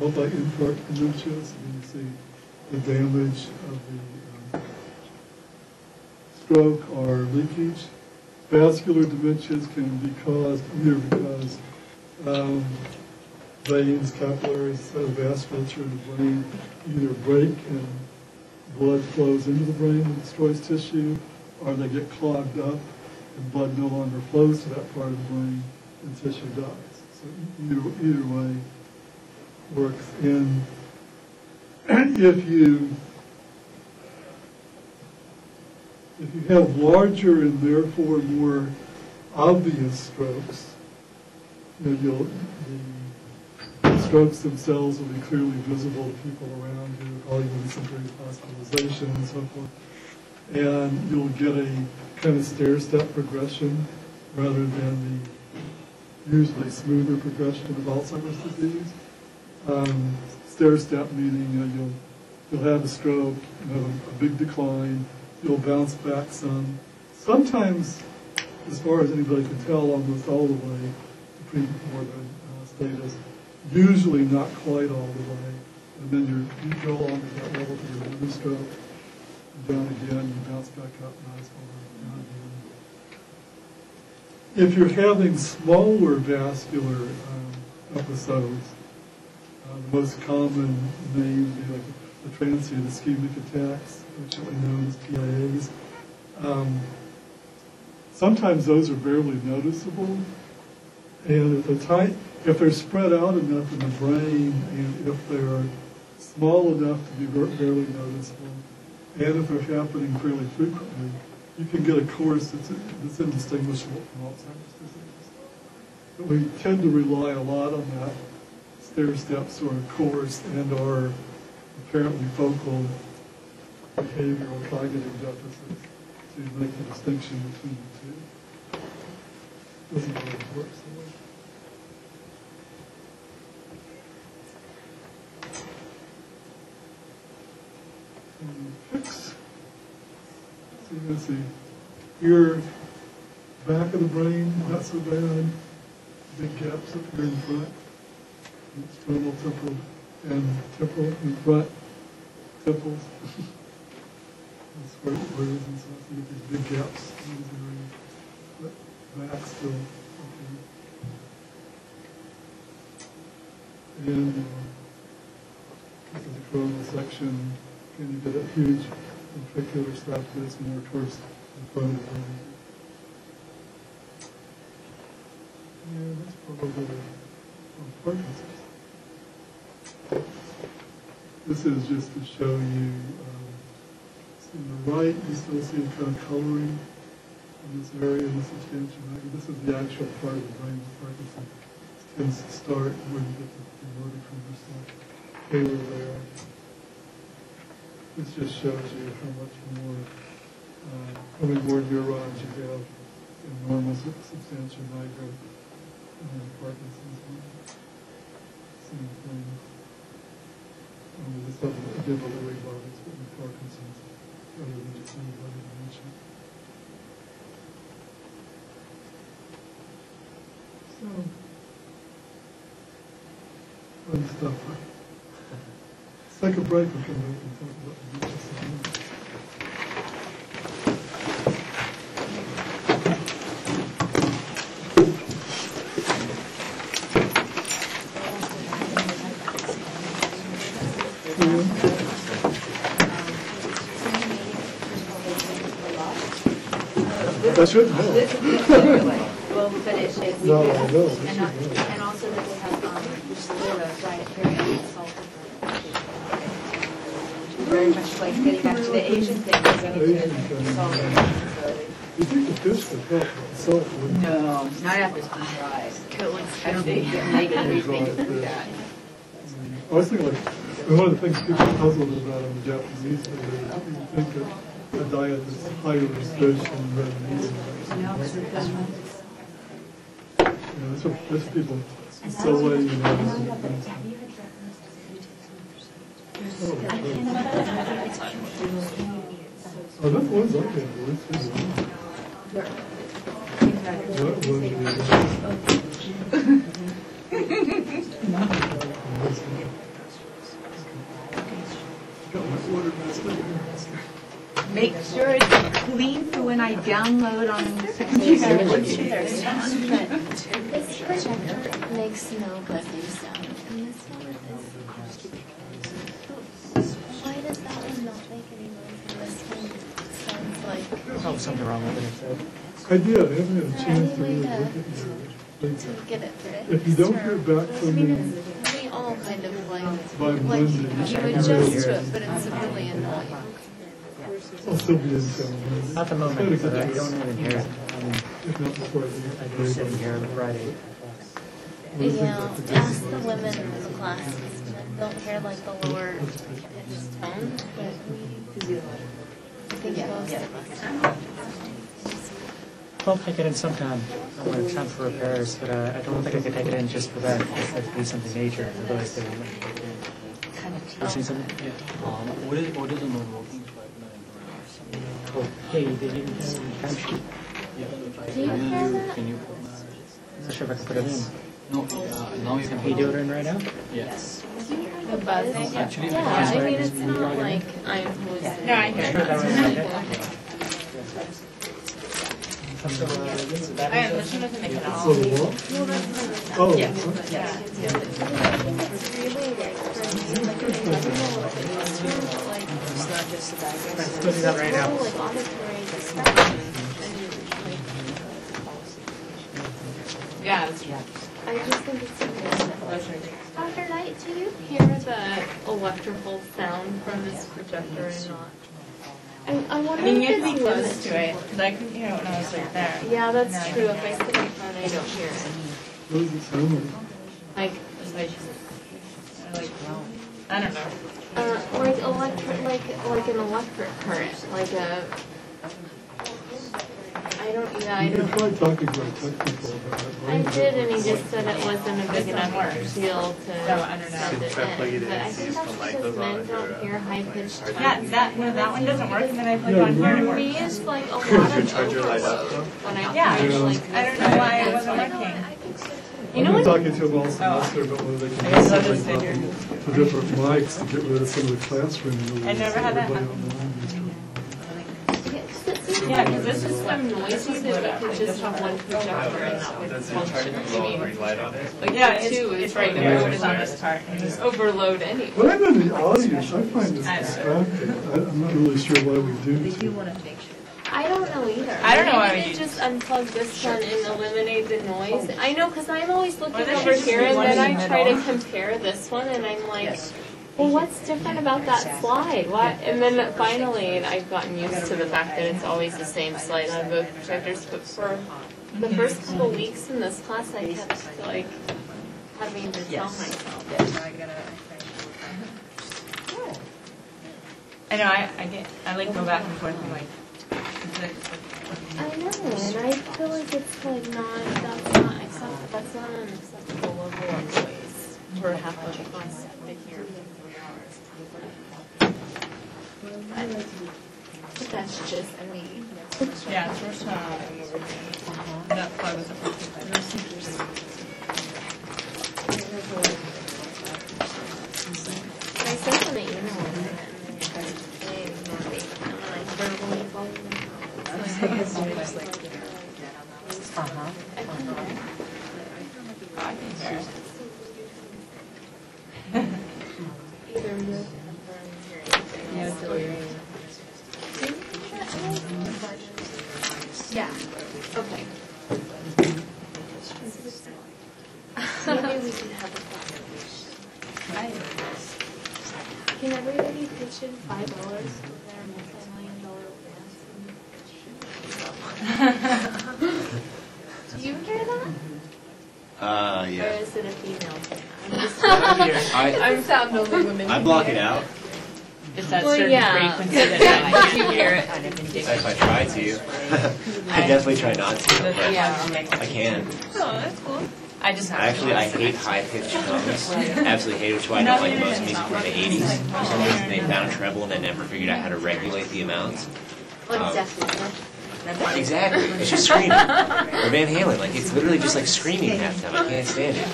multi-infarct dementias. You see the damage of the stroke or leakage. Vascular dementias can be caused either because veins, capillaries, vasculature in the brain either break and blood flows into the brain and destroys tissue, or they get clogged up and blood no longer flows to that part of the brain and tissue dies. So either way works. And if you have larger and therefore more obvious strokes, the strokes themselves will be clearly visible to people around you, probably going to be some period of hospitalization and so forth. And you'll get a kind of stair-step progression rather than the usually smoother progression of Alzheimer's disease. Stair-step meaning you'll have a stroke, you'll have a big decline, you'll bounce back some. Sometimes, as far as anybody can tell, almost all the way to pre-morbid status. Usually not quite all the way. And then you go along to that level to your another stroke, and down again, you bounce back up nicely, down again. If you're having smaller vascular episodes, the most common name would be like the transient ischemic attacks, which are known as TIAs. Sometimes those are barely noticeable, and if they're spread out enough in the brain, and if they're small enough to be barely noticeable, and if they're happening fairly frequently, you can get a course that's indistinguishable from Alzheimer's disease. But we tend to rely a lot on that stair-step sort of course and/or apparently focal behavioral cognitive deficits to make the distinction between the two. Doesn't always work so well. Fix. So you can see here, back of the brain, not so bad. Big gaps up here in front. External temporal and temporal in front. Temples. That's where it is and stuff. You get these big gaps in these areas. But back still. Okay. And this is a coronal section. And you get a huge ventricular stratus more towards the front of the brain. Yeah, that's probably Parkinson's. This is just to show you, on the right, you still see a kind of coloring in this area, in the substantia nigra. This is the actual part of the brain with Parkinson's. It tends to start where you get the motor tremor stuff. Paler there. This just shows you how much more, how many more neurons you have in normal substantia nigra and Parkinson's. Same thing. This doesn't give a Lewy bodies, but with Parkinson's, rather than just Lewy body dementia. So, fun stuff. Let's take a break and come back and talk about the dementia segment. I shouldn't know. Well, but it should. No, I know. And also that they have dietary salt. Very much like getting back to the Asian thing. Salt. You think the fish would help with salt? No, not after it's been fried. I don't think they can do that. I was thinking, like, one of the things people are puzzled about in the Japanese food is you think that a diet is higher in fish and red meat. That's people soy, you know. Oh, that's ones I can't believe. make sure it's clean for when I download on the computer. This projector makes no buzzing sound, and this one is. Why does that one not make any noise, and this one sounds like? Oh, something wrong with it. I did, I haven't had a chance to really Any way look at yours. to get it fixed? If you don't hear back from me We all kind of by like Monday, you adjust to it, but it's really annoying. I'll still be in town. Not the moment, but I don't even hear it. If not before I leave. I do sit here on Friday. Yeah, ask the women in the classes. Men don't hear like the lower pitched tone, but we. I think most of us. I'll take it in sometime. I want to time for repairs, but I don't think I could take it in just for that. It would be something major. Otherwise, they wouldn't. You see something? Yeah. What is the non-working flight? Oh, hey, they didn't have any time sheet. Do you hear that? Can you put I'm not sure if I can put it in. no, now you can Can you do it in right now? Yes. The buzzing? Actually, Yeah, I mean, it's not like I'm hallucinating. No, I hear Sure, that was right there. The machine doesn't make it all. So the what? Oh. Yeah. It's really like, for me, like, I don't know if it was true, but like, Let's do that right now. like auditory distraction. Yeah, that's I just think it's important. Dr. Knight, do you hear the electrical sound from this projector or not? I wonder I mean, you if have to it's be close limited. to it, because I couldn't hear it when I was right there. Yeah, that's No. true. If I sit in front, I don't hear it. What does it sound like? Like, Like, I don't know. like like an electric current, like a. I You could don't. probably talk to Greg technical about it. I did, and he just said it wasn't a big enough deal to No, I don't know. send it in. But I think that's because men don't hear high pitched tones. Yeah, that one doesn't work, and then I click Yeah, on you- here. For me, it's like a lot of overload when I Yeah, finish, like. I don't know why it wasn't working. You I've know been what? talking to him all semester about whether they can I guess do I'll just something figure. about the different mics to get rid of some of the classroom noise. I never had that Everybody happen. online used to- Yeah, because this is Some noises that we could just have one projector and that would function. I mean, like Yeah, two is right the there. road is on this part. And this Overload anyway. When I'm in the audience, I find this distracting. I'm not really sure why we do too. I don't know either. I don't know why Maybe we they just unplug this one and eliminate the noise. I know, because I'm always looking Or they over should just here do and one then in I the try to middle. compare this one and I'm like, well, what's different about that slide? What? And then finally, I've gotten used to the fact that it's always the same slide on both projectors. But for the first couple weeks in this class, I kept like having to tell myself. I know, I like go back and forth and like, I know, and I feel like it's like that's not acceptable. That's not an acceptable level of noise for half of the class to hear for 3 hours. But that's just me. yeah, it's first time. That plug was the first time. I sent them an email and they ignored me. And then I verbally called them. I couldn't. I think so. Either move or hear anything Yeah, else. it's weird. Yeah. Okay. Maybe we can have a conversation. Can everybody pitch in $5 for their multi-million-dollar advance? Do you hear that? Or Yeah. is it a female thing? I'm just I sound only women. I block it out. It's that Well, certain yeah. frequency that you hear it. If I try to, I definitely try not to, but I can. Oh, that's cool. I I hate high pitched tones. Absolutely hate it, which is why I don't like most music from the 80s. For some reason, they found a treble and they never figured out how to regulate the amounts. Like definitely. Exactly. It's just screaming. Or Van Halen, like it's literally just like screaming half the time. I can't stand it.